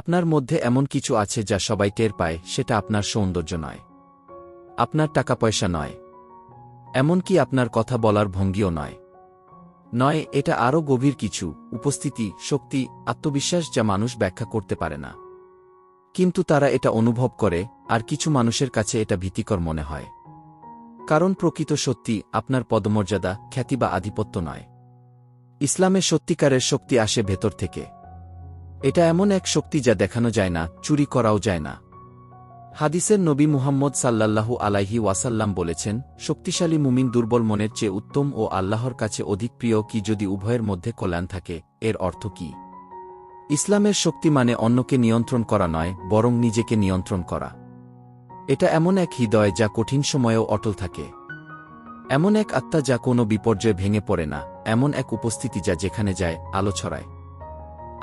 আপনার মধ্যে এমন কিছু আছে যা সবাই টের পায়, সেটা আপনার সৌন্দর্য নয়, আপনার টাকা পয়সা নয়, এমনকি আপনার কথা বলার ভঙ্গিও নয়। এটা আরও গভীর কিছু, উপস্থিতি, শক্তি, আত্মবিশ্বাস যা মানুষ ব্যাখ্যা করতে পারে না। কিন্তু তারা এটা অনুভব করে, আর কিছু মানুষের কাছে এটা ভীতিকর মনে হয়। কারণ প্রকৃত সত্যি আপনার পদমর্যাদা, খ্যাতি বা আধিপত্য নয়। ইসলামে সত্যিকারের শক্তি আসে ভেতর থেকে। এটা এমন এক শক্তি যা দেখানো যায় না, চুরি করাও যায় না। হাদিসের নবী মুহাম্মদ সাল্লাল্লাহু আলাইহি ওয়াসাল্লাম বলেছেন, শক্তিশালী মুমিন দুর্বল মনের চেয়ে উত্তম ও আল্লাহর কাছে অধিক প্রিয় কি যদি উভয়ের মধ্যে কল্যাণ থাকে। এর অর্থ কি? ইসলামের শক্তি মানে অন্যকে নিয়ন্ত্রণ করা নয়, বরং নিজেকে নিয়ন্ত্রণ করা। এটা এমন এক হৃদয় যা কঠিন সময়েও অটল থাকে, এমন এক আত্মা যা কোনো বিপর্যয়ে ভেঙে পড়ে না, এমন এক উপস্থিতি যা যেখানে যায় আলো ছড়ায়।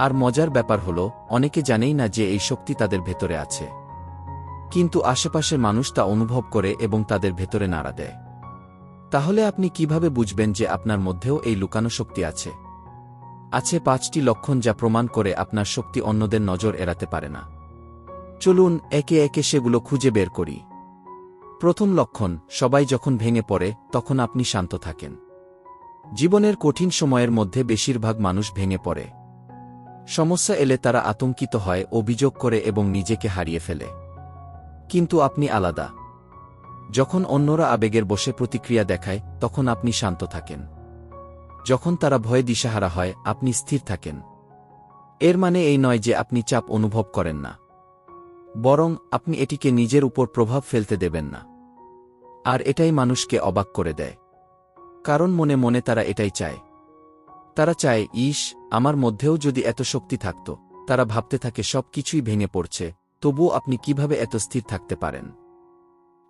আর মজার ব্যাপার হল, অনেকে জানেই না যে এই শক্তি তাদের ভেতরে আছে, কিন্তু আশেপাশের মানুষ তা অনুভব করে এবং তাদের ভেতরে নাড়া দেয়। তাহলে আপনি কিভাবে বুঝবেন যে আপনার মধ্যেও এই লুকানো শক্তি আছে? আছে 5টি লক্ষণ যা প্রমাণ করে আপনার শক্তি অন্যদের নজর এড়াতে পারে না। চলুন একে একে সেগুলো খুঁজে বের করি। প্রথম লক্ষণ, সবাই যখন ভেঙে পড়ে তখন আপনি শান্ত থাকেন। জীবনের কঠিন সময়ের মধ্যে বেশিরভাগ মানুষ ভেঙে পড়ে। সমস্যা এলে তারা আতঙ্কিত হয়, অভিযোগ করে এবং নিজেকে হারিয়ে ফেলে। কিন্তু আপনি আলাদা। যখন অন্যরা আবেগের বশে প্রতিক্রিয়া দেখায় তখন আপনি শান্ত থাকেন। যখন তারা ভয়ে দিশাহারা হয় আপনি স্থির থাকেন। এর মানে এই নয় যে আপনি চাপ অনুভব করেন না, বরং আপনি এটিকে নিজের উপর প্রভাব ফেলতে দেবেন না। আর এটাই মানুষকে অবাক করে দেয়, কারণ মনে মনে তারা এটাই চায়। তারা চায়, আমার মধ্যেও যদি এত শক্তি থাকত। তারা ভাবতে থাকে সব কিছুই ভেঙে পড়ছে, তবুও আপনি কিভাবে এত স্থির থাকতে পারেন?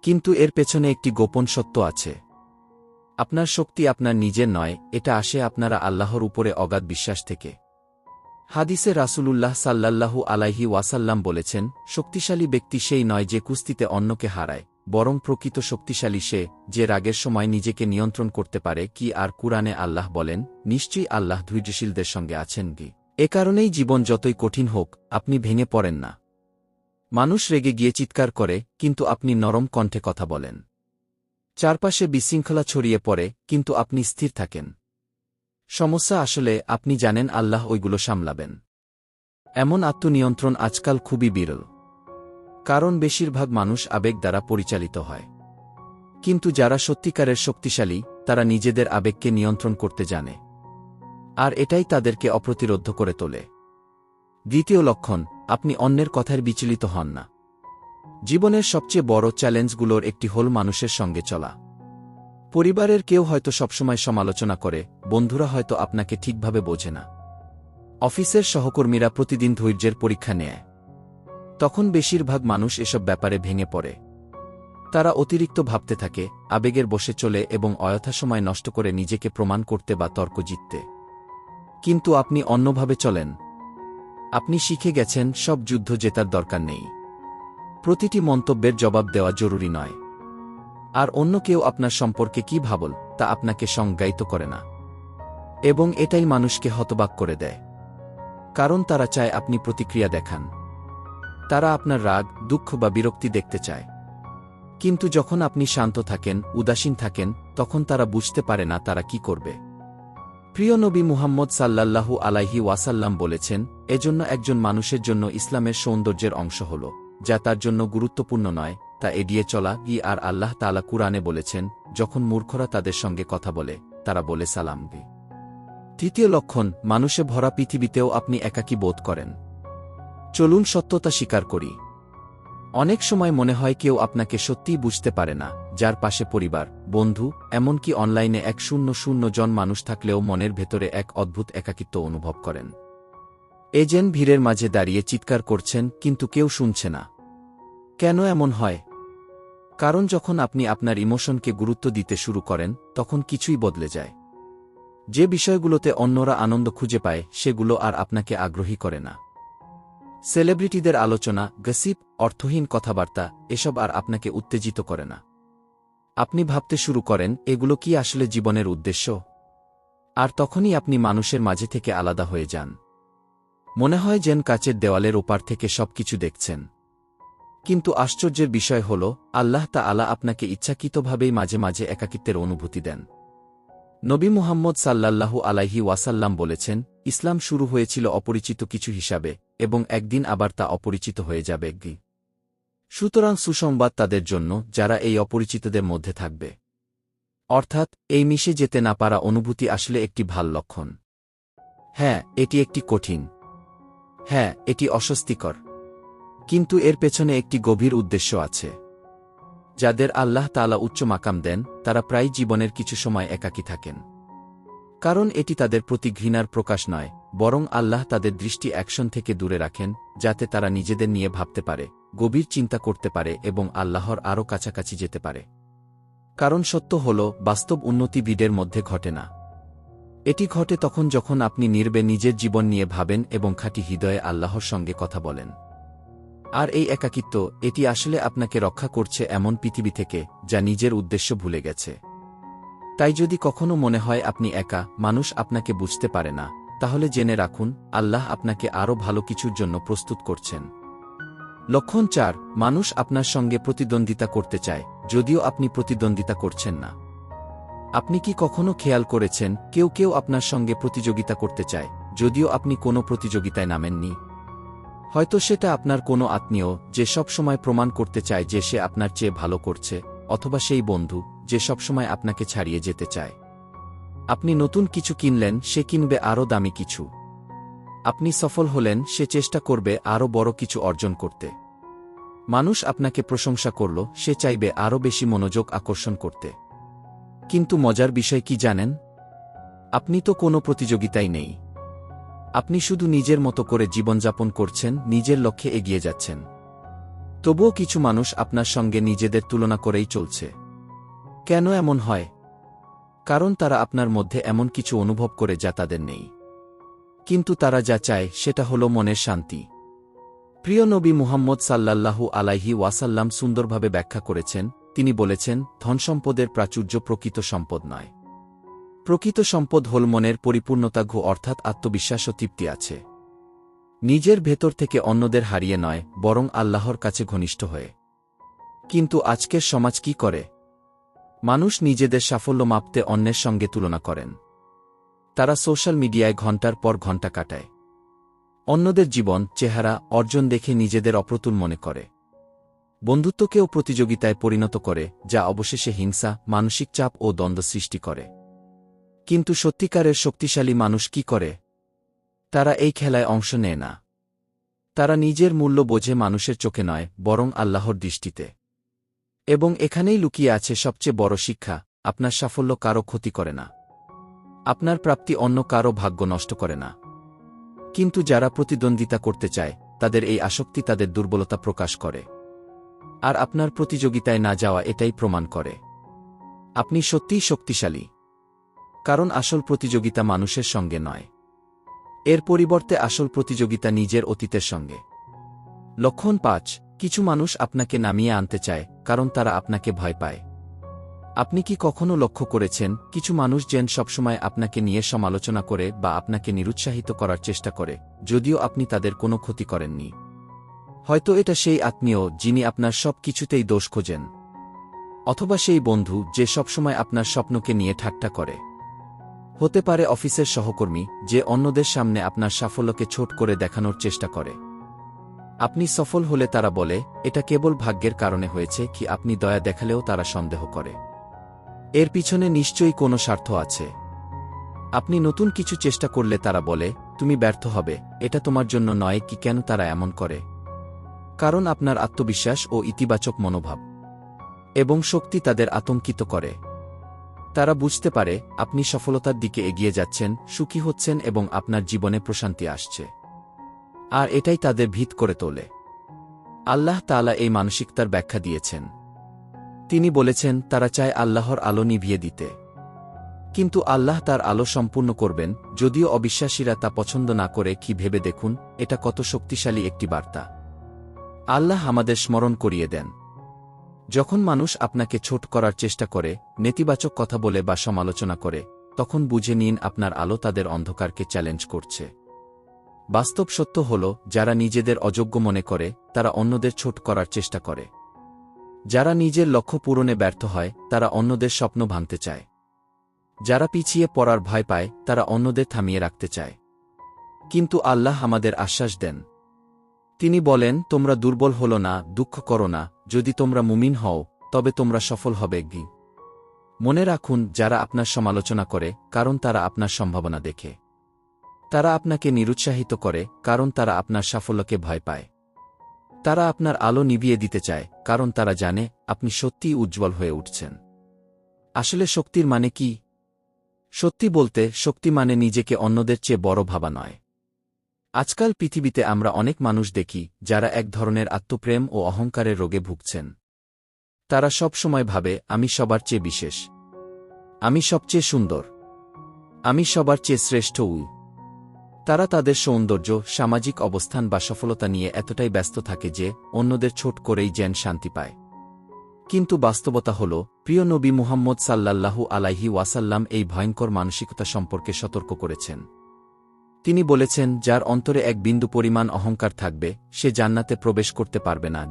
কিন্তু এর পেছনে একটি গোপন সত্য আছে। আপনার শক্তি আপনার নিজের নয়, এটা আসে আপনারা আল্লাহর উপরে অগাধ বিশ্বাস থেকে। হাদিসে রাসূলুল্লাহ সাল্লাল্লাহু আলাইহি ওয়াসাল্লাম বলেছেন, শক্তিশালী ব্যক্তি সেই নয় যে কুস্তিতে অন্যকে হারায়, বরং প্রকৃত শক্তিশালী সে যে রাগের সময় নিজেকে নিয়ন্ত্রণ করতে পারে। কি আর কুরআনে আল্লাহ বলেন, নিশ্চয়ই আল্লাহ ধৈর্যশীলদের সঙ্গে আছেন। এ কারণেই জীবন যতই কঠিন হোক আপনি ভেঙে পড়েন না। মানুষ রেগে গিয়ে চিৎকার করে, কিন্তু আপনি নরম কণ্ঠে কথা বলেন। চারপাশে বিশৃঙ্খলা ছড়িয়ে পড়ে, কিন্তু আপনি স্থির থাকেন। সমস্যা আসলে আপনি জানেন আল্লাহ ওইগুলো সামলাবেন। এমন আত্মনিয়ন্ত্রণ আজকাল খুবই বিরল, কারণ বেশিরভাগ মানুষ আবেগ দ্বারা পরিচালিত হয়। কিন্তু যারা সত্যিকারের শক্তিশালী তারা নিজেদের আবেগকে নিয়ন্ত্রণ করতে জানে, আর এটাই তাদেরকে অপ্রতিরোধ্য করে তোলে। দ্বিতীয় লক্ষণ, আপনি অন্যের কথায় বিচলিত হন না। জীবনের সবচেয়ে বড় চ্যালেঞ্জগুলোর একটি হল মানুষের সঙ্গে চলা। পরিবারের কেউ হয়তো সবসময় সমালোচনা করে, বন্ধুরা হয়তো আপনাকে ঠিকভাবে বোঝে না, অফিসের সহকর্মীরা প্রতিদিন ধৈর্যের পরীক্ষা নেয়। তখন বেশিরভাগ মানুষ এসব ব্যাপারে ভেঙে পড়ে। তারা অতিরিক্ত ভাবতে থাকে, আবেগের বশে চলে এবং অযথা সময় নষ্ট করে নিজেকে প্রমাণ করতে বা তর্ক জিততে। কিন্তু আপনি অন্যভাবে চলেন। আপনি শিখে গেছেন সব যুদ্ধ জেতার দরকার নেই, প্রতিটি মন্তব্যের জবাব দেওয়া জরুরি নয়, আর অন্য কেউ আপনার সম্পর্কে কি ভাবল তা আপনাকে সংজ্ঞায়িত করে না। এবং এটাই মানুষকে হতবাক করে দেয়, কারণ তারা চায় আপনি প্রতিক্রিয়া দেখান। তারা আপনার রাগ, দুঃখ বা বিরক্তি দেখতে চায়। কিন্তু যখন আপনি শান্ত থাকেন, উদাসীন থাকেন, তখন তারা বুঝতে পারে না তারা কি করবে। প্রিয় নবী মুহাম্মদ সাল্লাল্লাহু আলাইহি ওয়াসাল্লাম বলেছেন, এজন্য একজন মানুষের জন্য ইসলামের সৌন্দর্যের অংশ হল, যা তার জন্য গুরুত্বপূর্ণ নয় তা এড়িয়ে চলা। আর আল্লাহ তাআলা কুরআনে বলেছেন, যখন মূর্খরা তাদের সঙ্গে কথা বলে তারা বলে সালাম। তৃতীয় লক্ষণ, মানুষে ভরা পৃথিবীতেও আপনি একাকী বোধ করেন। চলুন সত্যতা স্বীকার করি। অনেক সময় মনে হয় কেউ আপনাকে সত্যিই বুঝতে পারে না। যার পাশে পরিবার, বন্ধু, এমনকি অনলাইনে 100 জন মানুষ থাকলেও মনের ভেতরে এক অদ্ভুত একাকিত্ব অনুভব করেন। এজেন্ট ভিড়ের মাঝে দাঁড়িয়ে চিৎকার করছেন, কিন্তু কেউ শুনছে না। কেন এমন হয়? কারণ যখন আপনি আপনার ইমোশনকে গুরুত্ব দিতে শুরু করেন তখন কিছুই বদলে যায়। যে বিষয়গুলোতে অন্যরা আনন্দ খুঁজে পায় সেগুলো আর আপনাকে আগ্রহী করে না। সেলিব্রিটিদের আলোচনা, গসিপ, অর্থহীন কথাবার্তা, এসব আর আপনাকে উত্তেজিত করে না। আপনি ভাবতে শুরু করেন, এগুলো কি আসলে জীবনের উদ্দেশ্য? আর তখনই আপনি মানুষের মাঝে থেকে আলাদা হয়ে যান। মনে হয় যেন কাচের দেওয়ালের ওপার থেকে সবকিছু দেখছেন। কিন্তু আশ্চর্যের বিষয় হল, আল্লাহ তাআলা আপনাকে ইচ্ছাকৃতভাবেই মাঝে মাঝে একাকিত্বের অনুভূতি দেন। নবী মুহাম্মদ সাল্লাল্লাহু আলাইহি ওয়াসাল্লাম বলেছেন, ইসলাম শুরু হয়েছিল অপরিচিত কিছু হিসাবে, এবং একদিন আবার তা অপরিচিত হয়ে যাবে। সুতরাং সুসংবাদ তাদের জন্য যারা এই অপরিচিতদের মধ্যে থাকবে। অর্থাৎ এই মিশে যেতে না পারা অনুভূতি আসলে একটি ভাল লক্ষণ। হ্যাঁ, এটি একটি কঠিন। হ্যাঁ, এটি অস্বস্তিকর। কিন্তু এর পেছনে একটি গভীর উদ্দেশ্য আছে। যাদের আল্লাহ তাআলা উচ্চ মাকাম দেন, তারা প্রায় জীবনের কিছু সময় একাকী থাকেন। কারণ এটি তাদের প্রতি ঘৃণার প্রকাশ নয়, বরং আল্লাহ তাদের দৃষ্টি অ্যাকশন থেকে দূরে রাখেন, যাতে তারা নিজেদের নিয়ে ভাবতে পারে, গভীর চিন্তা করতে পারে এবং আল্লাহর আরও কাছাকাছি যেতে পারে। কারণ সত্য হল, বাস্তব উন্নতি ভিড়ের মধ্যে ঘটে না। এটি ঘটে তখন যখন আপনি নীরবে নিজের জীবন নিয়ে ভাবেন এবং খাঁটি হৃদয়ে আল্লাহর সঙ্গে কথা বলেন। আর এই একাকিত্ব, এটি আসলে আপনাকে রক্ষা করছে এমন পৃথিবী থেকে যা নিজের উদ্দেশ্য ভুলে গেছে। তাই যদি কখনো মনে হয় আপনি একা, মানুষ আপনাকে বুঝতে পারে না, তাহলে জেনে রাখুন, আল্লাহ আপনাকে আরও ভালো কিছুর জন্য প্রস্তুত করছেন। লক্ষণ ৪, মানুষ আপনার সঙ্গে প্রতিদ্বন্দ্বিতা করতে চায়, যদিও আপনি প্রতিদ্বন্দ্বিতা করছেন না। আপনি কি কখনো খেয়াল করেছেন, কেউ কেউ আপনার সঙ্গে প্রতিযোগিতা করতে চায়, যদিও আপনি কোনো প্রতিযোগিতায় নামেননি? হয়তো সেটা আপনার কোনো আত্মীয়, যে সবসময় প্রমাণ করতে চায় যে সে আপনার চেয়ে ভালো করছে, অথবা সেই বন্ধু, যে সবসময় আপনাকে ছাড়িয়ে যেতে চায়। আপনি নতুন কিছু কিনলেন, সে কিনবে আরও দামি কিছু। আপনি সফল হলেন, সে চেষ্টা করবে আরও বড় কিছু অর্জন করতে। মানুষ আপনাকে প্রশংসা করল, সে চাইবে আরও বেশি মনোযোগ আকর্ষণ করতে। কিন্তু মজার বিষয় কি জানেন? আপনি তো কোনো প্রতিযোগিতায় নেই। আপনি শুধু নিজের মতো করে জীবনযাপন করছেন, নিজের লক্ষ্যে এগিয়ে যাচ্ছেন। তবুও কিছু মানুষ আপনার সঙ্গে নিজেদের তুলনা করেই চলছে। কেন এমন হয়? কারণ তারা আপনার মধ্যে এমন কিছু অনুভব করে যা তাদের নেই। কিন্তু তারা যা চায় সেটা হলো মনের শান্তি। প্রিয় নবী মুহাম্মদ সাল্লাল্লাহু আলাইহি ওয়াসাল্লাম সুন্দরভাবে ব্যাখ্যা করেছেন। তিনি বলেছেন, ধনসম্পদের প্রাচুর্য প্রকৃত সম্পদ নয়। প্রকৃত সম্পদ হল মনের পরিপূর্ণতা, অর্থাৎ আত্মবিশ্বাস ও তৃপ্তি আছে। নিজের ভেতর থেকে অন্যদের হারিয়ে নয়, বরং আল্লাহর কাছে ঘনিষ্ঠ হয়ে। কিন্তু আজকের সমাজ কি করে? মানুষ নিজেদের সাফল্য মাপতে অন্যের সঙ্গে তুলনা করেন। তারা সোশ্যাল মিডিয়ায় ঘণ্টার পর ঘণ্টা কাটায়। অন্যদের জীবন, চেহারা, অর্জন দেখে নিজেদের অপ্রতুল মনে করে। বন্ধুত্বকেও প্রতিযোগিতায় পরিণত করে, যা অবশেষে হিংসা, মানসিক চাপ ও দ্বন্দ্ব সৃষ্টি করে। কিন্তু সত্যিকারের শক্তিশালী মানুষ কি করে? তারা এই খেলায় অংশ নেয় না। তারা নিজের মূল্য বোঝে মানুষের চোখে নয়, বরং আল্লাহর দৃষ্টিতে। এবং এখানেই লুকিয়ে আছে সবচেয়ে বড় শিক্ষা, আপনার সাফল্য কারও ক্ষতি করে না। আপনার প্রাপ্তি অন্য কারও ভাগ্য নষ্ট করে না। কিন্তু যারা প্রতিদ্বন্দ্বিতা করতে চায়, তাদের এই আসক্তি তাদের দুর্বলতা প্রকাশ করে। আর আপনার প্রতিযোগিতায় না যাওয়া এটাই প্রমাণ করে আপনি সত্যিই শক্তিশালী। কারণ আসল প্রতিযোগিতা মানুষের সঙ্গে নয়। এর পরিবর্তে আসল প্রতিযোগিতা নিজের অতীতের সঙ্গে। লক্ষণ ৫, কিছু মানুষ আপনাকে নামিয়ে আনতে চায়, কারণ তারা আপনাকে ভয় পায়। আপনি কি কখনো লক্ষ্য করেছেন, কিছু মানুষ যেন সবসময় আপনাকে নিয়ে সমালোচনা করে বা আপনাকে নিরুৎসাহিত করার চেষ্টা করে, যদিও আপনি তাদের কোনো ক্ষতি করেননি? হয়তো এটা সেই আত্মীয় যিনি আপনার সব কিছুতেই দোষ খোঁজেন, অথবা সেই বন্ধু যে সবসময় আপনার স্বপ্নকে নিয়ে ঠাট্টা করে। হতে পারে অফিসের সহকর্মী, যে অন্যদের সামনে আপনার সাফল্যকে ছোট করে দেখানোর চেষ্টা করে। আপনি সফল হলে তারা বলে, এটা কেবল ভাগ্যের কারণে হয়েছে, কি আপনি দয়া দেখালেও তারা সন্দেহ করে। এর পিছনে নিশ্চয়ই কোনো স্বার্থ আছে। আপনি নতুন কিছু চেষ্টা করলে তারা বলে, তুমি ব্যর্থ হবে, এটা তোমার জন্য নয়। কি কেন তারা এমন করে? কারণ আপনার আত্মবিশ্বাস ও ইতিবাচক মনোভাব এবং শক্তি তাদের আতঙ্কিত করে। তারা বুঝতে পারে আপনি সফলতার দিকে এগিয়ে যাচ্ছেন, সুখী হচ্ছেন এবং আপনার জীবনে প্রশান্তি আসছে। আর এটাই তাদের ভীত করে তোলে। আল্লাহ তাআলা এই মানসিকতার ব্যাখ্যা দিয়েছেন। তিনি বলেছেন, তারা চায় আল্লাহর আলো নিভিয়ে দিতে, কিন্তু আল্লাহ তার আলো সম্পূর্ণ করবেন। যদিও অবিশ্বাসীরা তা পছন্দ না করে, কি ভেবে দেখুন এটা কত শক্তিশালী একটি বার্তা। আল্লাহ আমাদের স্মরণ করিয়ে দেন, যখন মানুষ আপনাকে ছোট করার চেষ্টা করে, নেতিবাচক কথা বলে বা সমালোচনা করে, তখন বুঝে নিন আপনার আলো তাদের অন্ধকারকে চ্যালেঞ্জ করছে। বাস্তব সত্য হল, যারা নিজেদের অযোগ্য মনে করে তারা অন্যদের ছোট করার চেষ্টা করে। যারা নিজের লক্ষ্য পূরণে ব্যর্থ হয় তারা অন্যদের স্বপ্ন ভাঙতে চায়। যারা পিছিয়ে পড়ার ভয় পায় তারা অন্যদের থামিয়ে রাখতে চায়। কিন্তু আল্লাহ আমাদের আশ্বাস দেন। তিনি বলেন, তোমরা দুর্বল হল না, দুঃখ করো না, যদি তোমরা মুমিন হও তবে তোমরা সফল হবে। মনে রাখুন, যারা আপনার সমালোচনা করে কারণ তারা আপনার সম্ভাবনা দেখে। তারা আপনাকে নিরুৎসাহিত করে কারণ তারা আপনার সাফল্যকে ভয় পায়। তারা আপনার আলো নিভিয়ে দিতে চায় কারণ তারা জানে আপনি সত্যিই উজ্জ্বল হয়ে উঠছেন। আসলে শক্তির মানে কি? সত্যি বলতে, শক্তি মানে নিজেকে অন্যদের চেয়ে বড় ভাবা নয়। আজকাল পৃথিবীতে আমরা অনেক মানুষ দেখি যারা এক ধরনের আত্মপ্রেম ও অহংকারের রোগে ভুগছেন। তারা সব সময় ভাবে, আমি সবার চেয়ে বিশেষ, আমি সবচেয়ে সুন্দর, আমি সবার চেয়ে শ্রেষ্ঠ। তারা তাদের সৌন্দর্য, সামাজিক অবস্থান বা সফলতা নিয়ে এতটাই ব্যস্ত থাকে যে অন্যদের ছোট করেই যেন শান্তি পায়। কিন্তু বাস্তবতা হল, প্রিয় নবী মুহাম্মদ সাল্লাল্লাহু আলাইহি ওয়াসাল্লাম এই ভয়ঙ্কর মানসিকতা সম্পর্কে সতর্ক করেছেন। তিনি বলেছেন, যার অন্তরে এক বিন্দু পরিমাণ অহংকার থাকবে সে জান্নাতে প্রবেশ করতে পারবে না।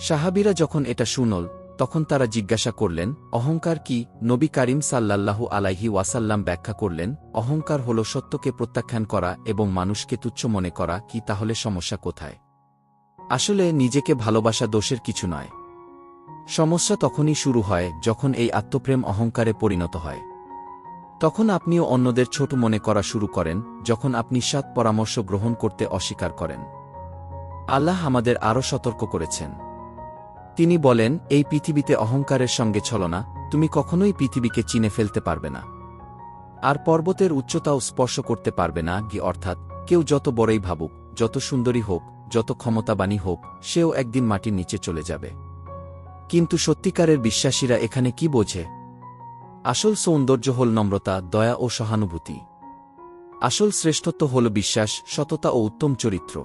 সাহাবীরা যখন এটা শুনল তখন তারা জিজ্ঞাসা করলেন, অহংকার কি? নবী কারীম সাল্লাল্লাহু আলাইহি ওয়াসাল্লাম ব্যাখ্যা করলেন, অহংকার হল সত্যকে প্রত্যাখ্যান করা এবং মানুষকে তুচ্ছ মনে করা। কি তাহলে সমস্যা কোথায়? আসলে নিজেকে ভালোবাসা দোষের কিছু নয়। সমস্যা তখনই শুরু হয় যখন এই আত্মপ্রেম অহংকারে পরিণত হয়। তখন আপনিও অন্যদের ছোট মনে করা শুরু করেন, যখন আপনি সৎ পরামর্শ গ্রহণ করতে অস্বীকার করেন। আল্লাহ আমাদের আরও সতর্ক করেছেন। তিনি বলেন, এই পৃথিবীতে অহংকারের সঙ্গে ছলনা, তুমি কখনোই পৃথিবীকে চিনে ফেলতে পারবে না, আর পর্বতের উচ্চতাও স্পর্শ করতে পারবে না। অর্থাৎ কেউ যত বড়ই ভাবুক, যত সুন্দরী হোক, যত ক্ষমতাবানী হোক, সেও একদিন মাটির নিচে চলে যাবে। কিন্তু সত্যিকারের বিশ্বাসীরা এখানে কি বোঝে? আসল সৌন্দর্য হল নম্রতা, দয়া ও সহানুভূতি। আসল শ্রেষ্ঠত্ব হল বিশ্বাস, সততা ও উত্তম চরিত্র।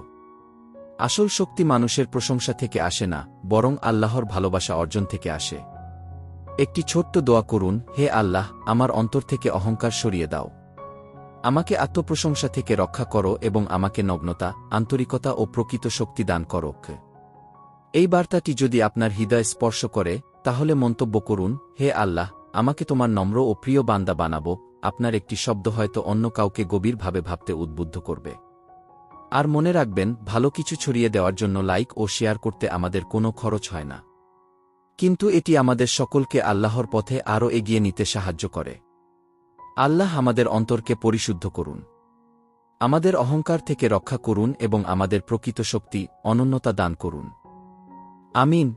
আসল শক্তি মানুষের প্রশংসা থেকে আসে না, বরং আল্লাহর ভালোবাসা অর্জন থেকে আসে। একটি ছোট্ট দোয়া করুন, হে আল্লাহ, আমার অন্তর থেকে অহংকার সরিয়ে দাও। আমাকে আত্মপ্রশংসা থেকে রক্ষা করো এবং আমাকে নগ্নতা, আন্তরিকতা ও প্রকৃত শক্তি দান করো। এই বার্তাটি যদি আপনার হৃদয় স্পর্শ করে তাহলে মন্তব্য করুন, হে আল্লাহ, আমাকে তোমার নম্র ও প্রিয় বান্দা বানাবো। আপনার একটি শব্দ হয়তো অন্য কাউকে গভীরভাবে ভাবতে উদ্বুদ্ধ করবে। আর মনে রাখবেন, ভালো কিছু ছড়িয়ে দেওয়ার জন্য লাইক ও শেয়ার করতে আমাদের কোনো খরচ হয় না, কিন্তু এটি আমাদের সকলকে আল্লাহর পথে আরও এগিয়ে নিতে সাহায্য করে। আল্লাহ আমাদের অন্তরকে পরিশুদ্ধ করুন, আমাদের অহংকার থেকে রক্ষা করুন এবং আমাদের প্রকৃত শক্তি, অনন্যতা দান করুন। আমিন।